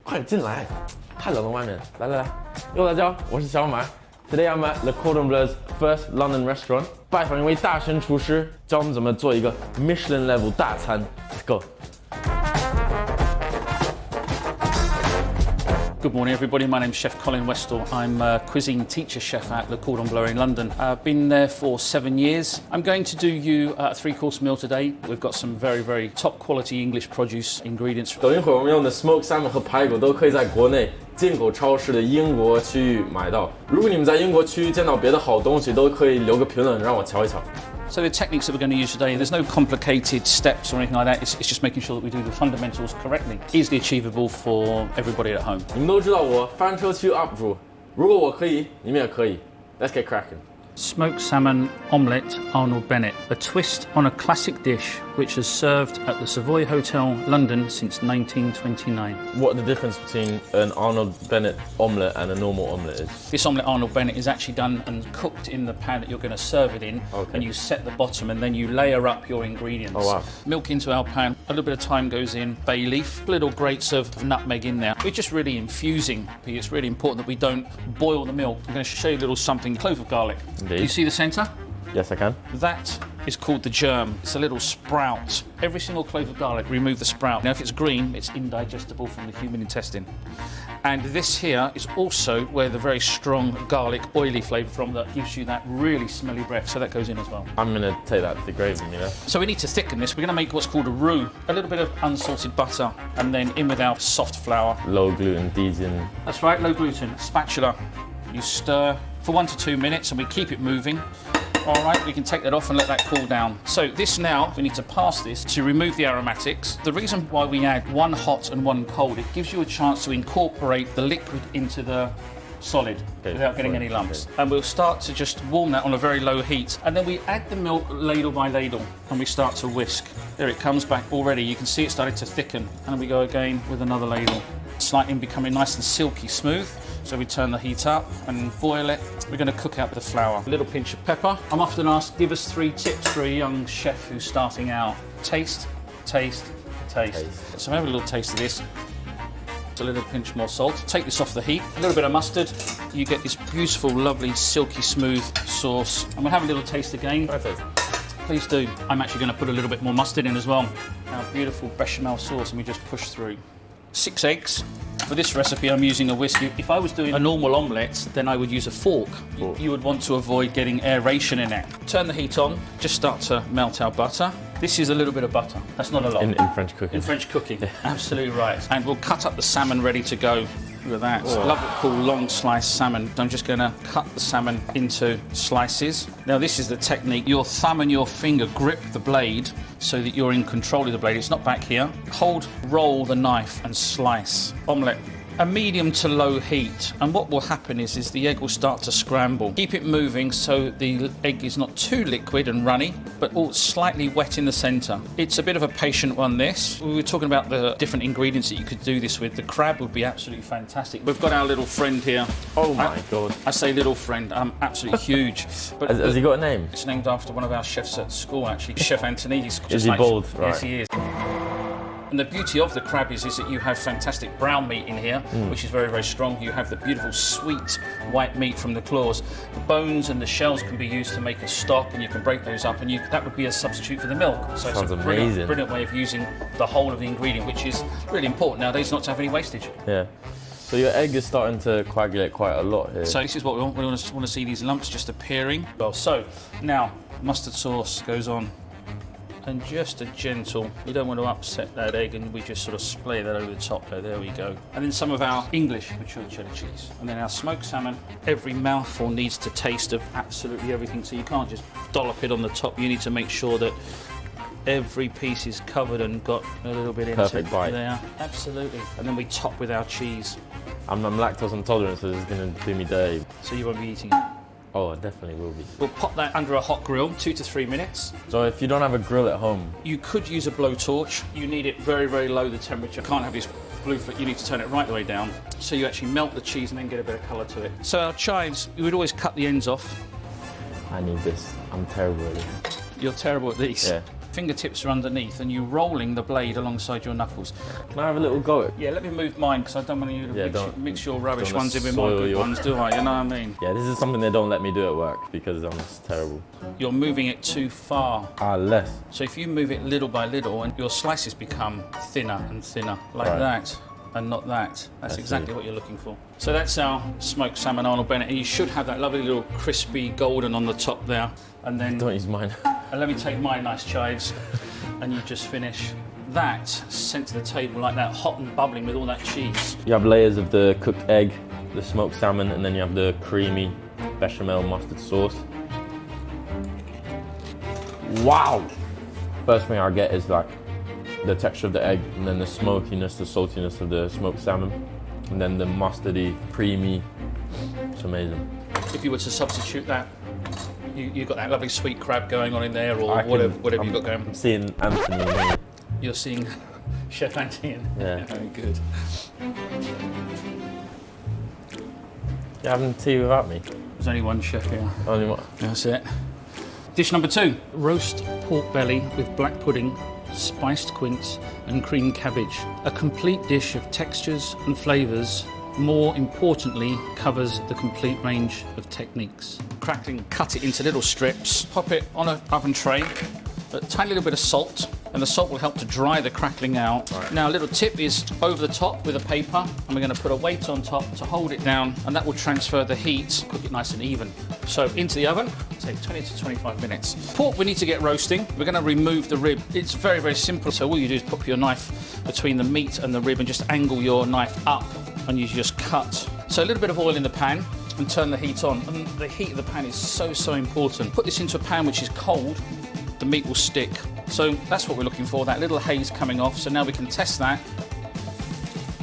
快进来，太冷了外面。来来来，又大家好，我是小马。Today I'm at the Cordon Bleu's first London restaurant， 拜访一位大神厨师，教我们怎么做一个 Michelin level 大餐。Let's go。 Good morning, everybody. My name's Chef Colin Westall. I'm a cuisine teacher chef at Le Cordon Bleu in London. I've been there for 7 years. I'm going to do you a 3-course meal today. We've got some very, very top quality English produce ingredients. 等一会儿我们用的 smoked salmon 和排骨都可以在国内进口超市的英国区域买到。如果你们在英国区域见到别的好东西，都可以留个评论让我瞧一瞧。 So the techniques that we're going to use today, there's no complicated steps or anything like that. It's just making sure that we do the fundamentals correctly. Easily achievable for everybody at home. 你们都知道我翻车区 UP 主，如果我可以，你们也可以。Let's get cracking. Smoked salmon omelette Arnold Bennett, a twist on a classic dish which has served at the Savoy Hotel, London since 1929. What the difference between an Arnold Bennett omelette and a normal omelette is? This omelette Arnold Bennett is actually done and cooked in the pan that you're going to serve it in, and you set the bottom and then you layer up your ingredients. Oh wow. Milk into our pan, a little bit of thyme goes in, bay leaf, little grates of nutmeg in there. We're just really infusing. It's really important that we don't boil the milk. I'm going to show you a little something, clove of garlic. Indeed. Do you see the centre? Yes, I can. That is called the germ. It's a little sprout. Every single clove of garlic, remove the sprout. Now if it's green, it's indigestible from the human intestine. And this here is also where the very strong garlic, oily flavour from that gives you that really smelly breath, so that goes in as well. I'm going to take that to the gravy, you know. So we need to thicken this. We're going to make what's called a roux. A little bit of unsalted butter, and then in with our soft flour. Low gluten, Dijon. That's right, low gluten. Spatula. You stir for 1 to 2 minutes and we keep it moving. All right, we can take that off and let that cool down. So this now, we need to pass this to remove the aromatics. The reason why we add one hot and one cold, it gives you a chance to incorporate the liquid into the solid without getting any lumps. And we'll start to just warm that on a very low heat. And then we add the milk ladle by ladle and we start to whisk. There it comes back already. You can see it started to thicken. And we go again with another ladle. Slightly becoming nice and silky smooth. So we turn the heat up and boil it. We're going to cook out the flour. A little pinch of pepper. I'm often asked, give us 3 tips for a young chef who's starting out. Taste, taste, taste. So have a little taste of this. A little pinch more salt. Take this off the heat. A little bit of mustard. You get this beautiful, lovely, silky smooth sauce. And we'll have a little taste again. Please do. I'm actually going to put a little bit more mustard in as well. Our beautiful bechamel sauce, and we just push through. 6 eggs. For this recipe, I'm using a whisk. If I was doing a normal omelette, then I would use a fork. You would want to avoid getting aeration in it. Turn the heat on. Just start to melt our butter. This is a little bit of butter. That's not a lot. In French cooking. In French cooking, absolutely right. And we'll cut up the salmon ready to go. Look at that. Lovely, cool, long sliced salmon. I'm just going to cut the salmon into slices. Now, this is the technique. Your thumb and your finger grip the blade so that you're in control of the blade. It's not back here. Hold, roll the knife and slice. Omelette. A medium to low heat, and what will happen is the egg will start to scramble. Keep it moving so the egg is not too liquid and runny, but all slightly wet in the centre. It's a bit of a patient one, this. We were talking about the different ingredients that you could do this with. The crab would be absolutely fantastic. We've got our little friend here. Oh my God. I say little friend, absolutely huge. But Has he got a name? It's named after one of our chefs at school, actually. Chef Anthony. Is he bald? Right. Yes, he is. And the beauty of the crab is that you have fantastic brown meat in here, which is very, very strong. You have the beautiful sweet white meat from the claws. The bones and the shells can be used to make a stock, and you can break those up, and that would be a substitute for the milk. So Sounds it's a brilliant way of using the whole of the ingredient, which is really important nowadays not to have any wastage. Yeah. So your egg is starting to coagulate quite a lot here. So this is what we want. We want to see these lumps just appearing. Well, so now mustard sauce goes on. And just a gentle, you don't want to upset that egg, and we just sort of splay that over the top there. There we go. And then some of our English mature cheddar cheese. And then our smoked salmon. Every mouthful needs to taste of absolutely everything, so you can't just dollop it on the top. You need to make sure that every piece is covered and got a little bit into it. Perfect bite. There, absolutely. And then we top with our cheese. I'm lactose intolerant, so this is going to do me dirty. So you won't be eating it. Oh, it definitely will be. We'll pop that under a hot grill, 2 to 3 minutes. So if you don't have a grill at home, you could use a blowtorch. You need it very, very low, the temperature. You can't have this blue flip, you need to turn it right the way down. So you actually melt the cheese and then get a bit of colour to it. So our chives, we would always cut the ends off. I need this. I'm terrible at it. You're terrible at these? Yeah. fingertips are underneath and you're rolling the blade alongside your knuckles. Can I have a little go at it? Yeah, let me move mine because I don't want you to mix your rubbish don't ones in with my good soil ones, do I? You know what I mean? Yeah, this is something they don't let me do at work because I'm just terrible. You're moving it too far. Less. So if you move it little by little and your slices become thinner and thinner, like Right. that. And not that. That's exactly what you're looking for. So that's our smoked salmon Arnold Bennett. And you should have that lovely little crispy golden on the top there. And then, Don't use mine. and let me take my nice chives. And you just finish that sent to the table like that, hot and bubbling with all that cheese. You have layers of the cooked egg, the smoked salmon, and then you have the creamy bechamel mustard sauce. Wow! First thing I get is like the texture of the egg, and then the smokiness, the saltiness of the smoked salmon, and then the mustardy, creamy. It's amazing. If you were to substitute that, you got that lovely sweet crab going on in there, or whatever you got going. I'm seeing Anthony in here. You're seeing Chef Anthony. Yeah. Very good. You having tea without me? There's only one chef here. Only one. That's it. Dish number 2, roast pork belly with black pudding, spiced quince and creamed cabbage. A complete dish of textures and flavours, more importantly, covers the complete range of techniques. Crackling, cut it into little strips, pop it on an oven tray, a tiny little bit of salt, and the salt will help to dry the crackling out. Right. Now a little tip is over the top with a paper, and we're going to put a weight on top to hold it down, and that will transfer the heat, cook it nice and even. So into the oven, take 20 to 25 minutes. Pork we need to get roasting. We're going to remove the rib. It's very, very simple. So all you do is put your knife between the meat and the rib and just angle your knife up, and you just cut. So a little bit of oil in the pan and turn the heat on. And the heat of the pan is so, so important. Put this into a pan which is cold, the meat will stick. So that's what we're looking for, that little haze coming off. So now we can test that.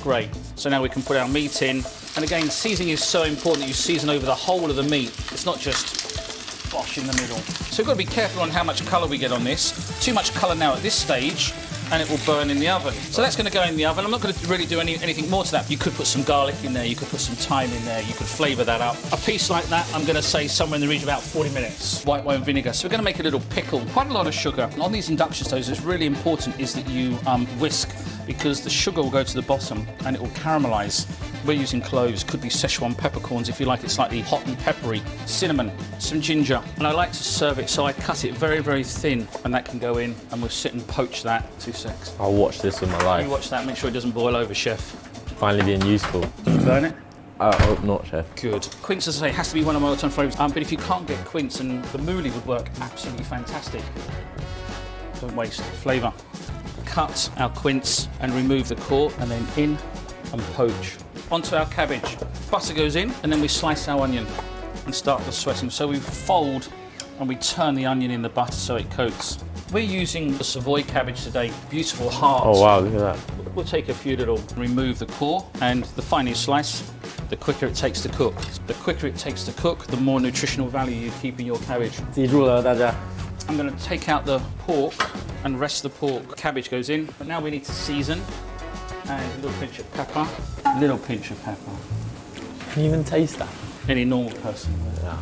Great. So now we can put our meat in. And again, seasoning is so important that you season over the whole of the meat. It's not just bosh in the middle. So we've got to be careful on how much colour we get on this. Too much colour now at this stage, and it will burn in the oven. So that's going to go in the oven. I'm not going to really do anything more to that. You could put some garlic in there, you could put some thyme in there, you could flavour that up. A piece like that, I'm going to say somewhere in the region of about 40 minutes. White wine vinegar. So we're going to make a little pickle. Quite a lot of sugar. On these induction stoves, it's really important is that you whisk, because the sugar will go to the bottom and it will caramelise. We're using cloves, could be Szechuan peppercorns if you like it slightly hot and peppery, cinnamon, some ginger, and I like to serve it so I cut it very, very thin, and that can go in, and we'll sit and poach that. 2 secs. I'll watch this with my life. You watch that, make sure it doesn't boil over, chef. Finally being useful. Did you burn it? I hope not, chef. Good. Quince, as I say, has to be one of my all-time favourites, but if you can't get quince, and the mouli would work absolutely fantastic. Don't waste flavour. Cut our quince and remove the core, and then in and poach. Onto our cabbage. Butter goes in, and then we slice our onion and start the sweating. So we fold and we turn the onion in the butter so it coats. We're using the Savoy cabbage today, beautiful hearts. Oh wow, look at that. We'll take a few little, remove the core, and the finer you slice, the quicker it takes to cook. The quicker it takes to cook, the more nutritional value you keep in your cabbage. 记住了，大家。 I'm going to take out the pork and rest the pork. Cabbage goes in, but now we need to season. And a little pinch of pepper. Little pinch of pepper. Can you even taste that? Any normal person. Yeah,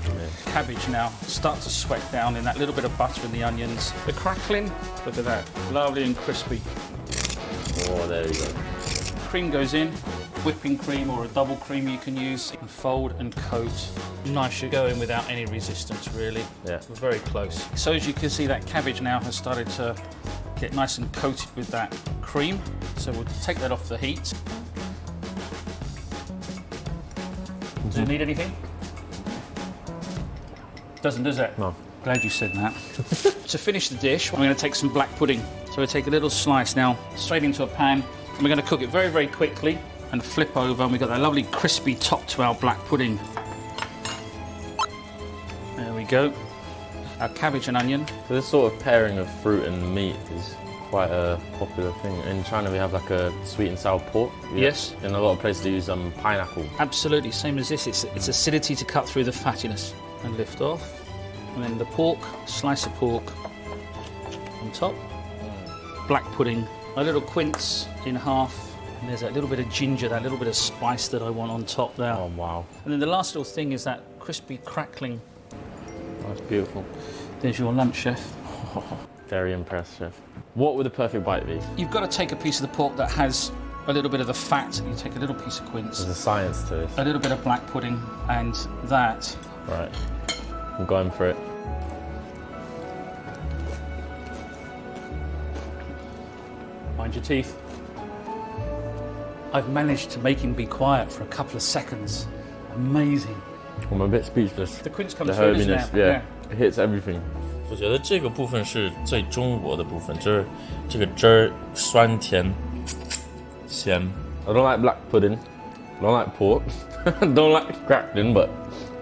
Cabbage now start to sweat down in that little bit of butter and the onions. The crackling, look at that, lovely and crispy. Oh, there you go. Cream goes in, whipping cream or a double cream you can use. And fold and coat. Nice, you go in without any resistance really. Yeah. We're very close. So as you can see, that cabbage now has started to get nice and coated with that cream. So we'll take that off the heat. Does it need anything? Doesn't, does it? No. Glad you said that. To finish the dish, I'm going to take some black pudding. So we'll take a little slice now, straight into a pan, and we're going to cook it very, very quickly and flip over, and we've got that lovely crispy top to our black pudding. There we go. Our cabbage and onion. So this sort of pairing of fruit and meat is quite a popular thing. In China we have like a sweet and sour pork. Yes. In a lot of places they use pineapple. Absolutely, same as this. It's acidity to cut through the fattiness. And lift off. And then the pork, slice of pork on top. Black pudding, a little quince in half. And there's that little bit of ginger, that little bit of spice that I want on top there. Oh wow. And then the last little thing is that crispy crackling. That's beautiful. There's your lunch, chef. Very impressed, chef. What would the perfect bite be? You've got to take a piece of the pork that has a little bit of the fat. You take a little piece of quince. There's a science to this. A little bit of black pudding, and that. Right. I'm going for it. Mind your teeth. I've managed to make him be quiet for a couple of seconds. Amazing. I'm a bit speechless. The quince comes The through, doesn't herbiness, it? yeah. It hits everything. 我觉得这个部分是最中国的部分，就是这个汁儿酸甜咸。I don't like black pudding. I don't like pork. I don't like crackling, but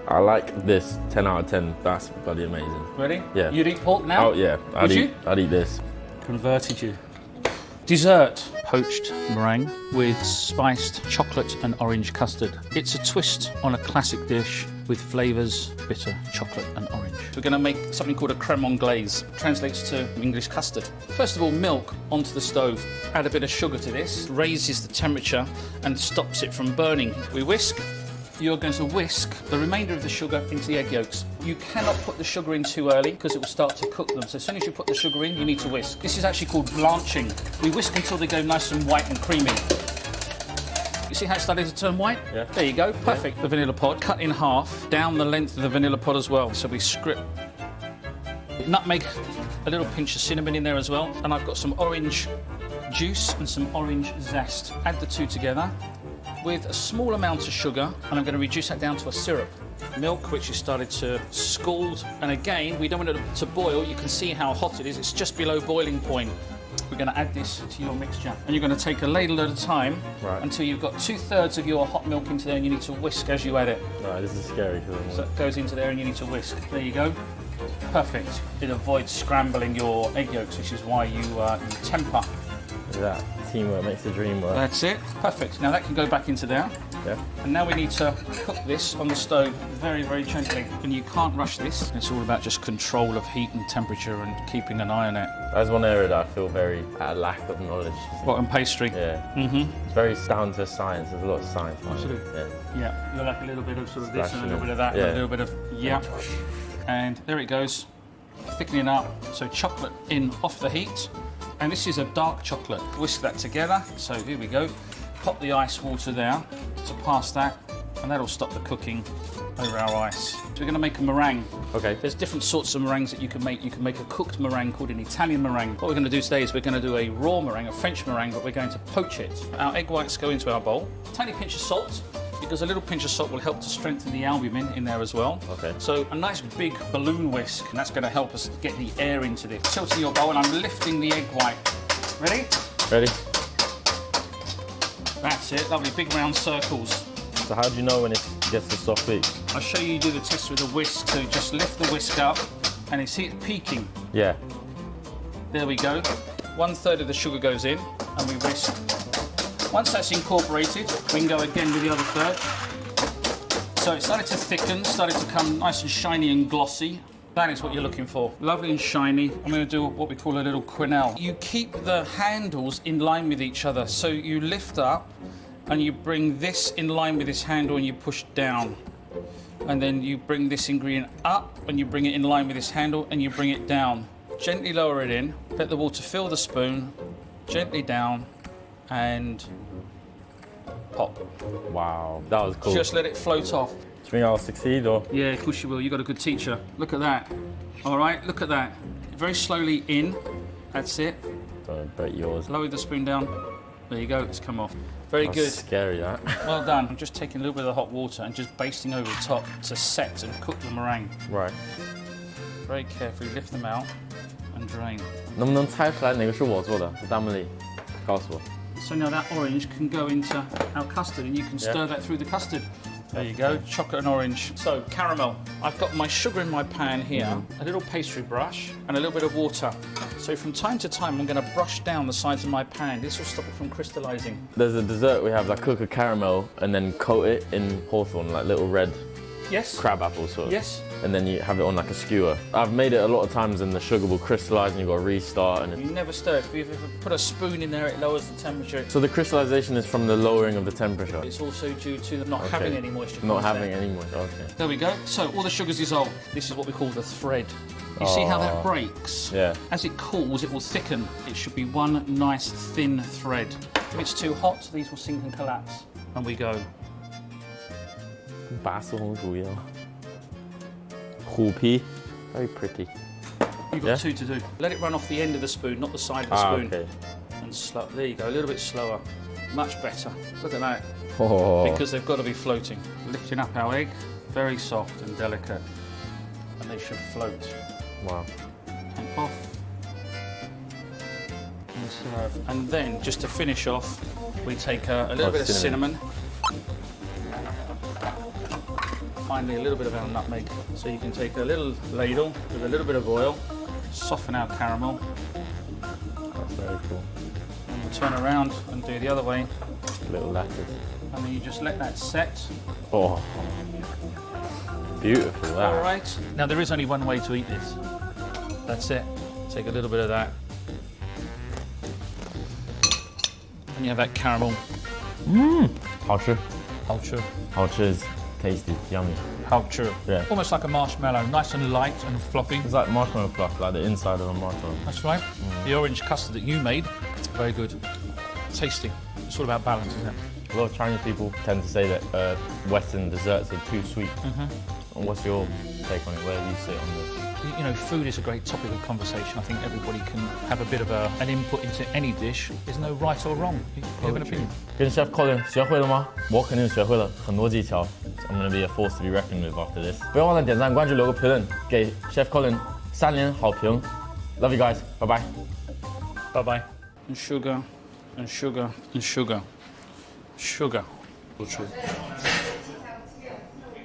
I like this 10 out of 10. That's bloody amazing. Ready? Yeah. You'd eat pork now? Oh yeah, I'd eat this. Converted you. Dessert, poached meringue with spiced chocolate and orange custard. It's a twist on a classic dish with flavours, bitter, chocolate and orange. We're going to make something called a creme anglaise. Translates to English custard. First of all, milk onto the stove. Add a bit of sugar to this, raises the temperature and stops it from burning. We whisk. You're going to whisk the remainder of the sugar into the egg yolks. You cannot put the sugar in too early because it will start to cook them. So as soon as you put the sugar in, you need to whisk. This is actually called blanching. We whisk until they go nice and white and creamy. You see how it's starting to turn white? Yeah. There you go, perfect. Yeah. The vanilla pod, cut in half, down the length of the vanilla pod as well. So we script. Nutmeg, a little pinch of cinnamon in there as well. And I've got some orange juice and some orange zest. Add the two together with a small amount of sugar, and I'm going to reduce that down to a syrup. Milk, which has started to scald, and again, we don't want it to boil. You can see how hot it is. It's just below boiling point. We're going to add this to your mixture, and you're going to take a ladle at a time until you've got 2/3 of your hot milk into there, and you need to whisk as you add it. Right, this is scary. So it goes into there, and you need to whisk. There you go. Perfect. It avoids scrambling your egg yolks, which is why you temper. Look at that. Teamwork makes the dream work. That's it. Perfect. Now that can go back into there. Yeah. And now we need to cook this on the stove very, very gently. And you can't rush this. It's all about just control of heat and temperature and keeping an eye on it. That's one area that I feel very at a lack of knowledge. What, in pastry? Yeah. Mm-hmm. It's very down to science. There's a lot of science. Absolutely. Yeah. You'll like a little bit of sort of this and a little bit of that, yeah. and a little bit of And there it goes. Thickening up. So chocolate in off the heat. And this is a dark chocolate. Whisk that together. So here we go. Pop the ice water there to pass that, and that'll stop the cooking over our ice. So we're going to make a meringue. Okay. There's different sorts of meringues that you can make. You can make a cooked meringue called an Italian meringue. What we're going to do today is we're going to do a raw meringue, a French meringue, but we're going to poach it. Our egg whites go into our bowl. Tiny pinch of salt, because a little pinch of salt will help to strengthen the albumin in there as well. Okay. So a nice big balloon whisk, and that's going to help us get the air into this. Tilting your bowl, and I'm lifting the egg white. Ready? Ready. That's it, lovely, big round circles. So how do you know when it gets the soft peak? I'll show you do the test with a whisk, so just lift the whisk up, and you see it peaking. Yeah. There we go. 1/3 of the sugar goes in, and we whisk. Once that's incorporated, we can go again with the other third. So it started to thicken, started to come nice and shiny and glossy. That is what you're looking for. Lovely and shiny. I'm going to do what we call a little quenelle. You keep the handles in line with each other. So you lift up and you bring this in line with this handle and you push down. And then you bring this ingredient up and you bring it in line with this handle and you bring it down. Gently lower it in. Let the water fill the spoon. Gently down and pop. Wow, that was cool. Just let it float off. Do you think I'll succeed or? Yeah, of course you will. You've got a good teacher. Look at that. All right, look at that. Very slowly in. That's it. Don't break yours. Lower the spoon down. There you go, it's come off. Very That's good. Scary, that. Well done. I'm just taking a little bit of the hot water and just basting over the top to set and cook the meringue. Right. Very carefully lift them out and drain. 能不能猜出来哪个是我做的？大茉莉，告诉我。 So now that orange can go into our custard and you can stir that through the custard. There you go, chocolate and orange. So, caramel. I've got my sugar in my pan here, a little pastry brush, and a little bit of water. So from time to time, I'm going to brush down the sides of my pan. This will stop it from crystallizing. There's a dessert we have, like cook a caramel and then coat it in hawthorn, like little red crab apple sort of. Yes. And then you have it on like a skewer. I've made it a lot of times and the sugar will crystallize and you've got to restart. And you never stir. If you put a spoon in there, it lowers the temperature. So the crystallization is from the lowering of the temperature? It's also due to not having any moisture. Not having any moisture, okay. There we go. So all the sugar's dissolved. This is what we call the thread. You see how that breaks? Yeah. As it cools, it will thicken. It should be one nice thin thread. If it's too hot, these will sink and collapse. And we go. 跟拔丝红薯一样。虎皮 ，very pretty. You've got two to do. Let it run off the end of the spoon, not the side of the spoon. Okay. And slow. There you go. A little bit slower. Much better. Look at that. Oh. Because they've got to be floating. Lifting up our egg, very soft and delicate. And they should float. Wow. And off. And serve. And then, just to finish off, we take a little bit of cinnamon. Finally, a little bit of our nutmeg. So you can take a little ladle with a little bit of oil, soften our caramel. That's very cool. And we'll turn around and do the other way. Little lattice. And then you just let that set. Oh. Beautiful, that. All right. Now, there is only one way to eat this. That's it. Take a little bit of that. And you have that caramel. 好吃， Culture. 好吃 is tasty, yummy. Culture. Yeah. Almost like a marshmallow. Nice and light and fluffy. It's like marshmallow fluff, like the inside of a marshmallow. That's right. The orange custard that you made. Very good. Tasty. It's all about balance, isn't it? A lot of Chinese people tend to say that Western desserts are too sweet. And what's your take on it? Where do you sit on the... You know, food is a great topic of conversation. I think everybody can have a bit of an input into any dish. There's no right or wrong. You have an opinion. 跟 Chef Colin 学会了吗？我肯定学会了很多技巧。I'm gonna be a force to be reckoned with after this. 不要忘了点赞、关注、留个评论，给 Chef Colin 3连好评。Love you guys. Bye bye. Bye bye. And sugar, and sugar, and sugar. Sugar.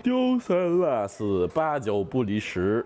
丢三落四，8九不离10。